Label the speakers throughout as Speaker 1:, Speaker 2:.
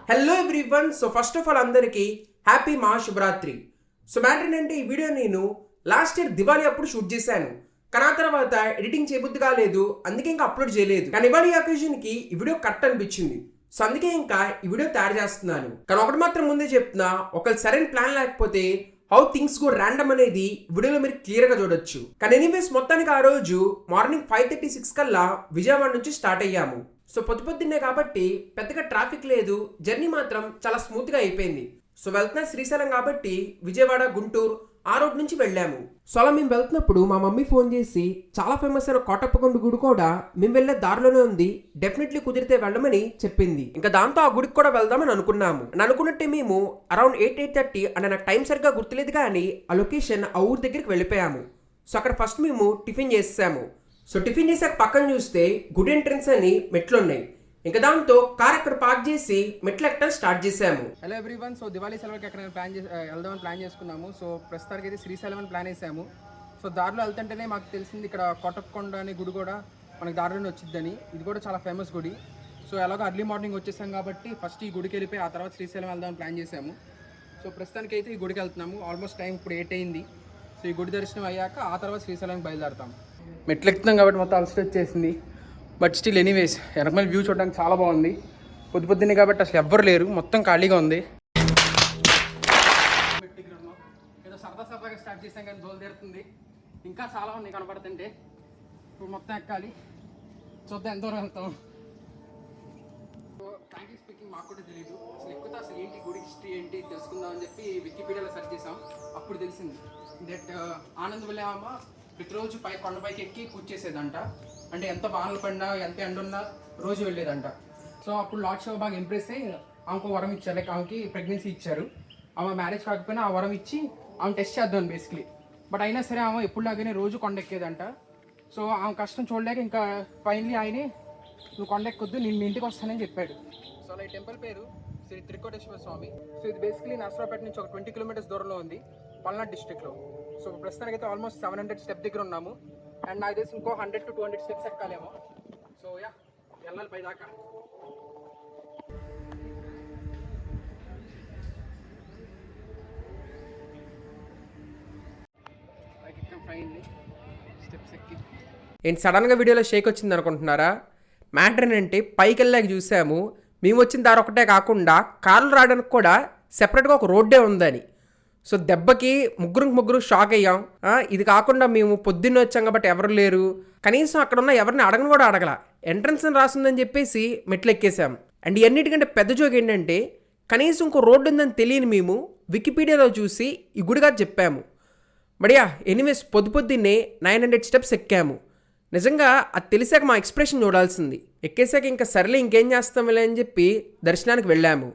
Speaker 1: Hello everyone. So first of all అందరికీ happy Mahashivratri. So matter ఏంటంటే ఈ వీడియో నేను లాస్ట్ ఇయర్ దివాళీ అప్పుడు షూట్ చేశాను, కానీ ఆ తర్వాత ఎడిటింగ్ చేయబుద్ధి కాలేదు, అందుకే ఇంకా అప్లోడ్ చేయలేదు. కానీ ఇవాళ ఈ అకేషన్కి ఈ వీడియో కరెక్ట్ అనిపించింది, సో అందుకే ఇంకా ఈ వీడియో తయారు చేస్తున్నాను. కానీ ఒకటి మాత్రం ముందే చెప్తున్నా, ఒకవేళ సరైన ప్లాన్ లేకపోతే హౌ థింగ్స్ గో ర్యాండమ్ అనేది వీడియోలో మీరు క్లియర్ గా చూడొచ్చు. కానీ ఎనీవేస్ మొత్తానికి ఆ రోజు మార్నింగ్ 5:36 కల్లా విజయవాడ నుంచి స్టార్ట్ అయ్యాము. సో పొద్దున్నే కాబట్టి పెద్దగా ట్రాఫిక్ లేదు, జర్నీ మాత్రం చాలా స్మూత్ గా అయిపోయింది. సో వెళ్తున్నా శ్రీశైలం కాబట్టి విజయవాడ గుంటూరు ఆ రోడ్ నుంచి వెళ్ళాము. సో అలా మేము వెళ్తున్నప్పుడు మా మమ్మీ ఫోన్ చేసి చాలా ఫేమస్ అయిన కోటప్పకొండ గుడి కూడా మేము వెళ్ళే దారిలోనే ఉంది, డెఫినెట్లీ కుదిరితే వెళ్ళమని చెప్పింది. ఇంకా దాంతో ఆ గుడికి కూడా వెళ్దామని అనుకున్నాము. అనుకున్నట్టే మేము అరౌండ్ 8:30 అంటే నాకు టైం సరిగ్గా గుర్తులేదు కానీ ఆ లొకేషన్ ఆ ఊరి దగ్గరికి వెళ్ళిపోయాము. సో అక్కడ ఫస్ట్ మేము టిఫిన్ చేసాము. సో టిఫిన్ చేసాక పక్కన చూస్తే గుడ్ ఎంట్రన్స్ అని మెట్లు ఉన్నాయి. ఇంకా దాంతో కార్ అక్కడ పార్క్ చేసి మెట్లు ఎక్కడం స్టార్ట్ చేసాము.
Speaker 2: Hello everyone. సో దివాళీ సెలవుకి ఎక్కడ వెళ్దామని ప్లాన్ చేసుకున్నాము. సో ప్రస్తుతానికి అయితే శ్రీశైలం అని ప్లాన్ వేసాము. సో దారిలో వెళ్తుంటేనే మాకు తెలిసింది ఇక్కడ కోటప్పకొండ అనే గుడి కూడా మనకి దారిలోనే వచ్చిద్దని. ఇది కూడా చాలా ఫేమస్ గుడి. సో ఎలాగో అర్లీ మార్నింగ్ వచ్చేసాం కాబట్టి ఫస్ట్ ఈ గుడికి వెళ్ళిపోయి ఆ తర్వాత శ్రీశైలం వెళ్దామని ప్లాన్ చేసాము. సో ప్రస్తుతానికి అయితే ఈ గుడికి వెళ్తున్నాము. ఆల్మోస్ట్ టైం ఇప్పుడు 8 అయింది. సో ఈ గుడి దర్శనం అయ్యాక ఆ తర్వాత శ్రీశైలంకి బయలుదేరుతాం. మెట్లు ఎక్కుతున్నాం కాబట్టి మొత్తం అలసట వచ్చేసింది, బట్ స్టిల్ ఎనీవేస్ వెనకమల వ్యూ చూడడానికి చాలా బాగుంది. పొద్దున్నే కాబట్టి అసలు ఎవ్వరు లేరు, మొత్తం ఖాళీగా ఉంది. ఏదో సరదాగా స్టార్ట్ చేసాం కానీ దోలు తీరుతుంది, ఇంకా చాలా ఉన్నాయి కనపడుతుంటే. ఇప్పుడు మొత్తం ఎక్కాలి, చూద్దాం ఎంత దూరం వెళ్తాం. సో ఫ్రాంక్లీ స్పీకింగ్ మాకు కూడా తెలియదు అసలు ఎక్కుతా అసలు ఏంటి గుడి హిస్టరీ ఏంటి తెలుసుకుందాం అని చెప్పి వికీపీడియాలో సెర్చ్ చేసాం. అప్పుడు తెలిసింది దట్ ఆనంద్ విలేమ ప్రతిరోజు కొండపైకి ఎక్కి కూర్చేసేదంట. అంటే ఎంత వానలు పడినా ఎంత ఎండున్నా రోజు వెళ్ళేదంట. సో అప్పుడు లార్డ్ శివ బాగా ఇంప్రెస్ అయ్యి ఆమెకు వరం ఇచ్చారు, లైక్ ఆమెకి ప్రెగ్నెన్సీ ఇచ్చారు. ఆమె మ్యారేజ్ కాకపోయినా ఆ వరం ఇచ్చి ఆమె టెస్ట్ చేద్దాం బేసిక్లీ. బట్ అయినా సరే ఆమె ఎప్పుడులాగానే రోజు కొండ ఎక్కేదంట. సో ఆమె కష్టం చూడలేక ఇంకా ఫైనలీ ఆయనే నువ్వు కొండ ఎక్కొద్దు, నేను మీ ఇంటికి వస్తానని చెప్పాడు. సో ఈ టెంపుల్ పేరు శ్రీ త్రికోటేశ్వర స్వామి. సో ఇది బేసిక్లీ నర్సరావుపేట నుంచి ఒక 20 కిలోమీటర్స్ దూరంలో ఉంది, పల్నాడు డిస్ట్రిక్ట్లో. సో ప్రస్తుతానికి అయితే ఆల్మోస్ట్ 700 స్టెప్ దగ్గర ఉన్నాము. అండ్ నాకు తెలిసి ఇంకో 100 to 200 స్టెప్స్ ఎక్కాలేమో. సో యా వెళ్ళాలి పైదాకా. స్టెప్స్ ఎక్కి
Speaker 1: ఏంటి సడన్గా వీడియోలో షేక్ వచ్చింది అనుకుంటున్నారా? మ్యాటర్ ఏంటంటే పైకి వెళ్ళాక చూసాము, మేము వచ్చిన దారి ఒకటే కాకుండా కార్లు రావడానికి కూడా సెపరేట్గా ఒక రోడ్డే ఉందని. సో దెబ్బకి ముగ్గురు షాక్ అయ్యాం. ఇది కాకుండా మేము పొద్దున్న వచ్చాం కాబట్టి ఎవరు లేరు, కనీసం అక్కడ ఉన్న ఎవరిని అడగను కూడా అడగల, ఎంట్రన్స్ అని రాస్తుందని చెప్పేసి మెట్లు ఎక్కేసాం. అండ్ ఇవన్నిటికంటే పెద్ద జోక్ ఏంటంటే కనీసం ఇంకో రోడ్డు ఉందని తెలియని మేము వికీపీడియాలో చూసి ఈ గుడిగా చెప్పాము. బడియా ఎనీవేస్ పొద్దున్నే 900 స్టెప్స్ ఎక్కాము. నిజంగా అది తెలిసాక మా ఎక్స్ప్రెషన్ చూడాల్సింది. ఎక్కేసాక ఇంకా సర్లే ఇంకేం చేస్తాంలే అని చెప్పి దర్శనానికి వెళ్ళాము.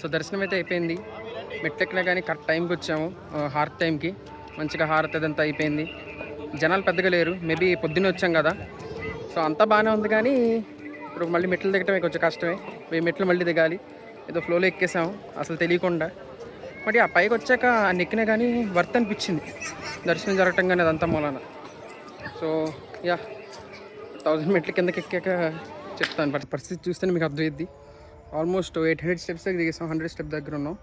Speaker 2: సో దర్శనం అయితే అయిపోయింది. మెట్లెక్కినా కానీ కరెక్ట్ టైంకి వచ్చాము, హారతి టైంకి. మంచిగా హారతి అదంతా అయిపోయింది. జనాలు పెద్దగా లేరు, మేబీ పొద్దున్నే వచ్చాం కదా. సో అంతా బాగానే ఉంది, కానీ ఇప్పుడు మళ్ళీ మెట్లు దిగటమే కొంచెం కష్టమే. మెట్లు మళ్ళీ దిగాలి, ఏదో ఫ్లోలో ఎక్కేసాము అసలు తెలియకుండా. మరి ఆ పైకి వచ్చాక నెక్కినా కానీ వర్త్ అనిపించింది దర్శనం జరగటం కానీ అదంతా మూలాన. సో యా 1000 మెట్ల కిందకి ఎక్కాక చెప్తాను పరిస్థితి చూస్తేనే మీకు అర్థమైద్ది. ఆల్మోస్ట్ 800 స్టెప్స్ దగ్గర దిగేసాం, 100 స్టెప్ దగ్గర ఉన్నాం.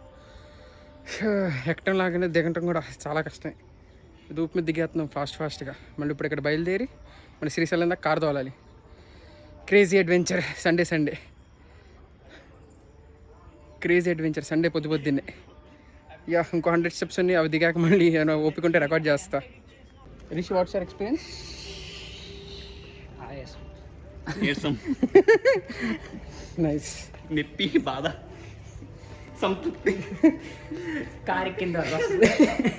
Speaker 2: ఎక్కడం లాగానే దిగటం కూడా చాలా కష్టమే. ధూపు మీద దిగేస్తున్నాం ఫాస్ట్గా. మళ్ళీ ఇప్పుడు ఇక్కడ బయలుదేరి మళ్ళీ శ్రీశైలం దాకా కారు తోలాలి. Crazy adventure Sunday crazy adventure Sunday పొద్దున్నే. యా ఇంకో 100 స్టెప్స్ ఉన్నాయి, అవి దిగాక మళ్ళీ ఓపికంటే రికార్డ్ చేస్తా. Rishi, what's your experience? Nice.
Speaker 3: నొప్పి, బాధ, సంతృప్తి.
Speaker 2: కారు కింద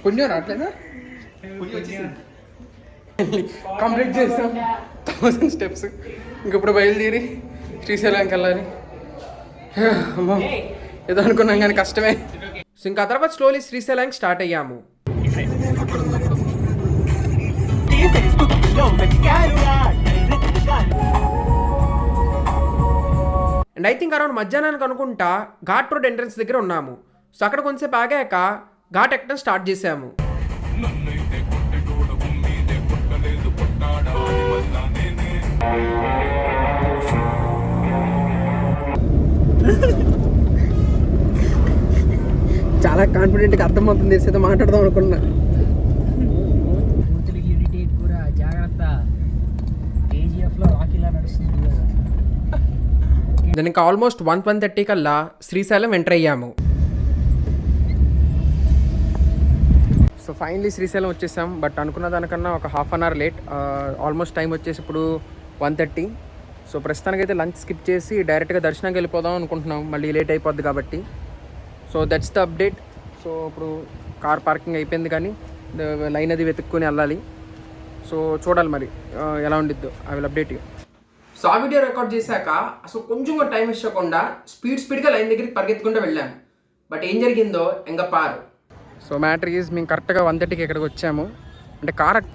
Speaker 2: పుణ్యం రావట్లేదా? కంప్లీట్ చేసాం 1000 స్టెప్స్. ఇంకప్పుడు బయలుదేరి శ్రీశైలంకి వెళ్ళాలి. అమ్మో ఏదో అనుకున్నాం కానీ కష్టమే.
Speaker 1: సో ఇంకా తర్వాత స్లోలీ శ్రీశైలంకి స్టార్ట్ అయ్యాము. అండ్ ఐ థింక్ అరౌండ్ మధ్యాహ్నానికి అనుకుంటా ఘాట్ రోడ్ ఎంట్రన్స్ దగ్గర ఉన్నాము. సో అక్కడ కొంచెంసేపు ఆగాక ఘాట్ ఎక్కడం స్టార్ట్ చేసాము.
Speaker 2: చాలా కాన్ఫిడెంట్గా అర్థమవుతుంది తెలిసి మాట్లాడదాం అనుకున్నా.
Speaker 4: కూడా జాగ్రత్త, కేజీఎఫ్లో రాకీలా నడుస్తుంది కదా.
Speaker 1: దాని ఇంకా ఆల్మోస్ట్ 1:30 కల్లా శ్రీశైలం ఎంటర్ అయ్యాము. సో ఫైనలీ శ్రీశైలం వచ్చేసాం. బట్ అనుకున్న దానికన్నా ఒక half an hour late. Almost time వచ్చేసి ఇప్పుడు 1:30. సో ప్రస్తుతానికైతే లంచ్ స్కిప్ చేసి డైరెక్ట్గా దర్శనానికి వెళ్ళిపోదాం అనుకుంటున్నాం, మళ్ళీ లేట్ అయిపోద్ది కాబట్టి. So that's the update. So ఇప్పుడు కార్ పార్కింగ్ అయిపోయింది, కానీ లైన్ అది వెతుక్కుని వెళ్ళాలి. సో చూడాలి మరి ఎలా ఉండిద్దో. I will update you. So ఆ వీడియో రికార్డ్ చేశాక అసలు కొంచెం కూడా టైం ఇవ్వకుండా స్పీడ్గా లైన్ దగ్గరికి పరిగెత్తుకుంటూ వెళ్ళాం. బట్ ఏం జరిగిందో ఇంకా పారు. సో మ్యాటర్ ఈజ్ మేము కరెక్ట్గా 1:30కి ఇక్కడికి వచ్చాము. అంటే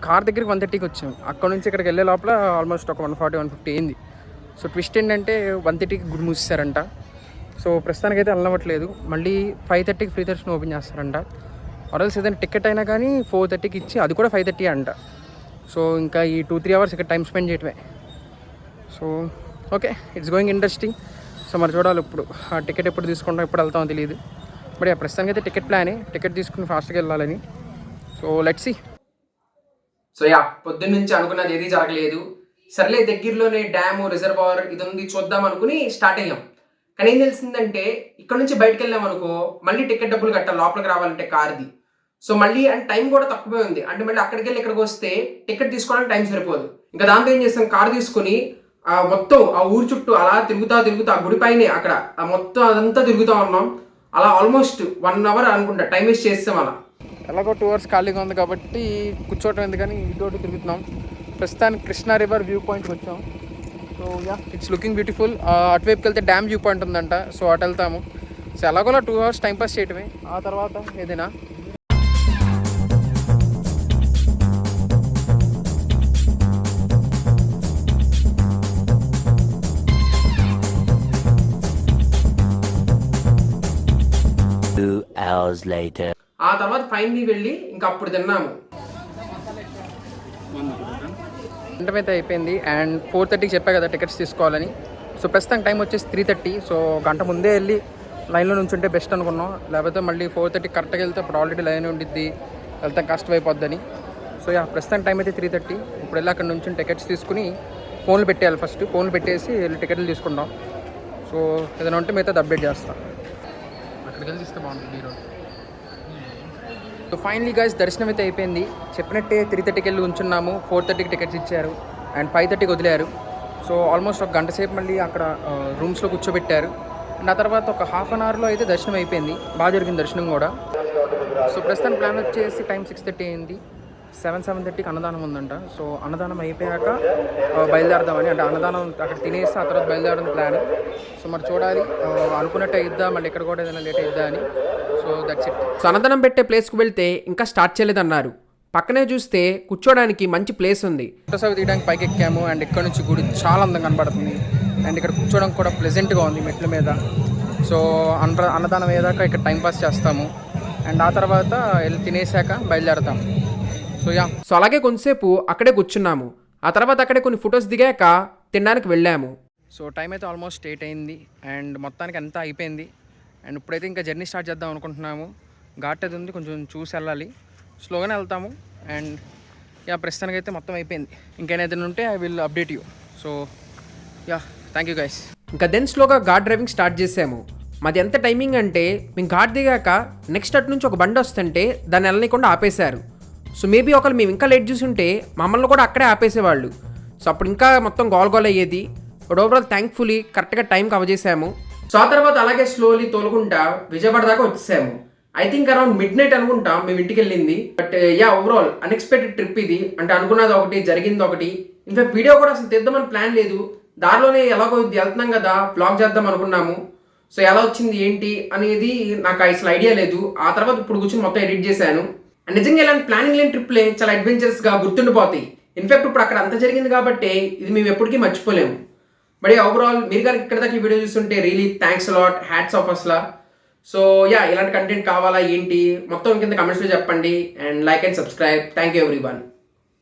Speaker 1: కార్ దగ్గరికి 1:30కి వచ్చాము. అక్కడ నుంచి ఇక్కడికి వెళ్ళే లోపల ఆల్మోస్ట్ ఒక 140-150 అయింది. సో ట్విస్ట్ ఏంటంటే 1:30కి గుడి మూసేశారంట. సో ప్రస్తుతానికైతే వెళ్ళవట్లేదు. మళ్ళీ 5:30కి ఫ్రీ దర్శనం ఓపెన్ చేస్తారంట. ఆర్ఎల్స్ ఏదైనా టికెట్ అయినా కానీ 4:30కి ఇచ్చి అది కూడా 5:30 అంట. సో ఇంకా ఈ 2-3 అవర్స్ ఇక్కడ టైం స్పెండ్ చేయటమే. So okay, it's going interesting. So మరి చూడాలి ఇప్పుడు ఆ టికెట్ ఎప్పుడు తీసుకుంటాం, ఎప్పుడు వెళ్తామో తెలియదు. బట్ ప్రస్తుతానికి అయితే టికెట్ ప్లానే, టికెట్ తీసుకుని ఫాస్ట్గా వెళ్ళాలని. So let's see. సో పొద్దున్న నుంచి అనుకున్నది ఏది జరగలేదు. సర్లే దగ్గరలోనే డ్యాము, రిజర్వాయర్ ఇది ఉంది చూద్దాం అనుకుని స్టార్ట్ అయ్యాం. కానీ ఏం తెలిసిందంటే ఇక్కడ నుంచి బయటకు వెళ్ళాం అనుకో మళ్ళీ టికెట్ డబ్బులు కట్టాలి లోపలికి రావాలంటే కార్ది. సో మళ్ళీ అండ్ టైం కూడా తక్కువే ఉంది. అంటే మళ్ళీ అక్కడికి వెళ్ళి ఇక్కడికి వస్తే టికెట్ తీసుకోవడానికి టైం సరిపోదు. ఇంకా దాంతో ఏం చేస్తాం, కార్ తీసుకుని మొత్తం ఆ ఊరు చుట్టూ అలా తిరుగుతా ఆ గుడి పైనే అక్కడ మొత్తం అదంతా తిరుగుతూ ఉన్నాం. అలా ఆల్మోస్ట్ 1 అవర్ అనుకుంటా టైం వేస్ట్ చేస్తాం. అలా ఎలాగో 2 అవర్స్ ఖాళీగా ఉంది కాబట్టి కూర్చోవటం ఎందుకని ఇటు తిరుగుతున్నాం. ప్రస్తుతానికి కృష్ణా రివర్ వ్యూ పాయింట్కి వచ్చాం. So it's looking beautiful. అటువైపుకి వెళ్తే డ్యామ్ వ్యూ పాయింట్ ఉందంట. సో అటు వెళ్తాము. సో ఎలాగోలా 2 అవర్స్ టైం పాస్ చేయటమే. ఆ తర్వాత ఏదైనా ఆ తర్వాత ఫైనలీ వెళ్ళి ఇంకా అప్పుడు తిన్నాము. వెంటనే అయిపోయింది. అండ్ 4:30కి చెప్పా కదా టికెట్స్ తీసుకోవాలని. సో ప్రస్తుతం టైం వచ్చేసి 3:30. సో గంట ముందే వెళ్ళి లైన్లో నుంచి ఉంటే బెస్ట్ అనుకున్నాం. లేకపోతే మళ్ళీ 4:30 కరెక్ట్గా వెళ్తే అప్పుడు ఆల్రెడీ లైన్ ఉండిద్ది, వెళ్తే కష్టమైపోద్దని. సో ప్రస్తుతం టైం అయితే 3:30. ఇప్పుడు వెళ్ళి అక్కడ నుంచి టికెట్స్ తీసుకుని ఫోన్లు పెట్టేయాలి. ఫస్ట్ ఫోన్లు పెట్టేసి వెళ్ళి టికెట్లు తీసుకుంటాం. సో ఏదైనా ఉంటే మిగతా అప్డేట్ చేస్తాం. అక్కడికి వెళ్ళి తీస్తే బాగుంటుంది ఈరోజు. సో ఫైనలీ గైస్ దర్శనం అయితే అయిపోయింది. చెప్పినట్టే 3:30కి వెళ్ళి ఉంచున్నాము. 4:30కి టికెట్స్ ఇచ్చారు అండ్ 5:30కి వదిలేరు. సో ఆల్మోస్ట్ ఒక గంట సేపు మళ్ళీ అక్కడ రూమ్స్లో కూర్చోబెట్టారు. అండ్ ఆ తర్వాత ఒక హాఫ్ అన్ అవర్లో అయితే దర్శనం అయిపోయింది. బాగా జరిగింది దర్శనం కూడా. సో ప్రస్తుతం ప్లాన్ వచ్చేసి టైం 6:30 అయింది. 7:30కి అన్నదానం ఉందంట. సో అన్నదానం అయిపోయాక బయలుదేరదామని, అంటే అన్నదానం అక్కడ తినేసి ఆ తర్వాత బయలుదేరడం ప్లాన్. సో మరి చూడాలి అనుకున్నట్టు అయిద్దా, మళ్ళీ ఇక్కడ కూడా ఏదైనా లేట్ అయిద్దా అని. So that's it. సో అన్నదానం పెట్టే ప్లేస్కి వెళ్తే ఇంకా స్టార్ట్ చేయలేదన్నారు. పక్కనే చూస్తే కూర్చోడానికి మంచి ప్లేస్ ఉంది. ఫోటోస్ అవి తీయడానికి పైకి ఎక్కాము. అండ్ ఇక్కడ నుంచి గుడి చాలా అందంగా కనబడుతుంది. అండ్ ఇక్కడ కూర్చోవడం కూడా ప్లెజెంట్గా ఉంది మెట్ల మీద. సో అన్నదానం అయ్యేదాకా ఇక్కడ టైంపాస్ చేస్తాము. అండ్ ఆ తర్వాత వెళ్ళి తినేసాక బయలుదేరతాము. సో అలాగే కొంతసేపు అక్కడే కూర్చున్నాము. ఆ తర్వాత అక్కడే కొన్ని ఫొటోస్ దిగాక తినడానికి వెళ్ళాము. సో టైం అయితే ఆల్మోస్ట్ 8 అయింది. అండ్ మొత్తానికి అంతా అయిపోయింది. అండ్ ఇప్పుడైతే ఇంకా జర్నీ స్టార్ట్ చేద్దాం అనుకుంటున్నాము. ఘాట్ అది ఉంది, కొంచెం చూసి వెళ్ళాలి. స్లోగానే వెళ్తాము. అండ్ ప్రస్తుతానికి అయితే మొత్తం అయిపోయింది. ఇంకేదైనా ఉంటే I will update you. So thank you guys. ఇంకా దెన్ స్లోగా ఘాట్ డ్రైవింగ్ స్టార్ట్ చేసాము. మాది ఎంత టైమింగ్ అంటే మేము ఘాట్ దిగాక నెక్స్ట్ అటు నుంచి ఒక బండి వస్తుంటే దాన్ని వెళ్ళనీయకుండా ఆపేశారు. సో మేబీ ఒకళ్ళు మేము ఇంకా లేట్ చూసుంటే మమ్మల్ని కూడా అక్కడే ఆపేసేవాళ్ళు. సో అప్పుడు ఇంకా మొత్తం గోల్ అయ్యేది. బట్ ఓవరాల్ థ్యాంక్ఫుల్లీ కరెక్ట్గా టైంకి కవర్. సో ఆ తర్వాత అలాగే స్లోలీ తోలుకుంటా విజయవాడ దాకా వచ్చేసాము. ఐ థింక్ అరౌండ్ మిడ్-నైట్ అనుకుంటా మేము ఇంటికి వెళ్ళింది. బట్ ఓవరాల్ అన్ఎక్స్పెక్టెడ్ ట్రిప్ ఇది. అంటే అనుకున్నది ఒకటి, జరిగింది ఒకటి. ఇన్ఫాక్ట్ వీడియో కూడా అసలు తెద్దామని ప్లాన్ లేదు. దారిలోనే ఎలాగో వెళ్తున్నాం కదా బ్లాగ్ చేద్దాం అనుకున్నాము. సో ఎలా వచ్చింది ఏంటి అనేది నాకు అసలు ఐడియా లేదు. ఆ తర్వాత ఇప్పుడు కూర్చొని మొత్తం ఎడిట్ చేశాను. అండ్ నిజంగా ఇలాంటి ప్లానింగ్ లేని ట్రిప్లే చాలా అడ్వెంచరస్గా గుర్తుండిపోతాయి. ఇన్ఫాక్ట్ ఇప్పుడు అక్కడ అంత జరిగింది కాబట్టి ఇది మేము ఎప్పటికీ మర్చిపోలేము. బట్ ఓవరాల్ మీరు కనుక ఇక్కడ దాకా ఈ వీడియో చూస్తుంటే really thanks lot, hats off అసలా. సో యా, ఇలాంటి కంటెంట్ కావాలా ఏంటి మొత్తం కింద కమెంట్స్లో చెప్పండి. And like and subscribe. Thank you everyone.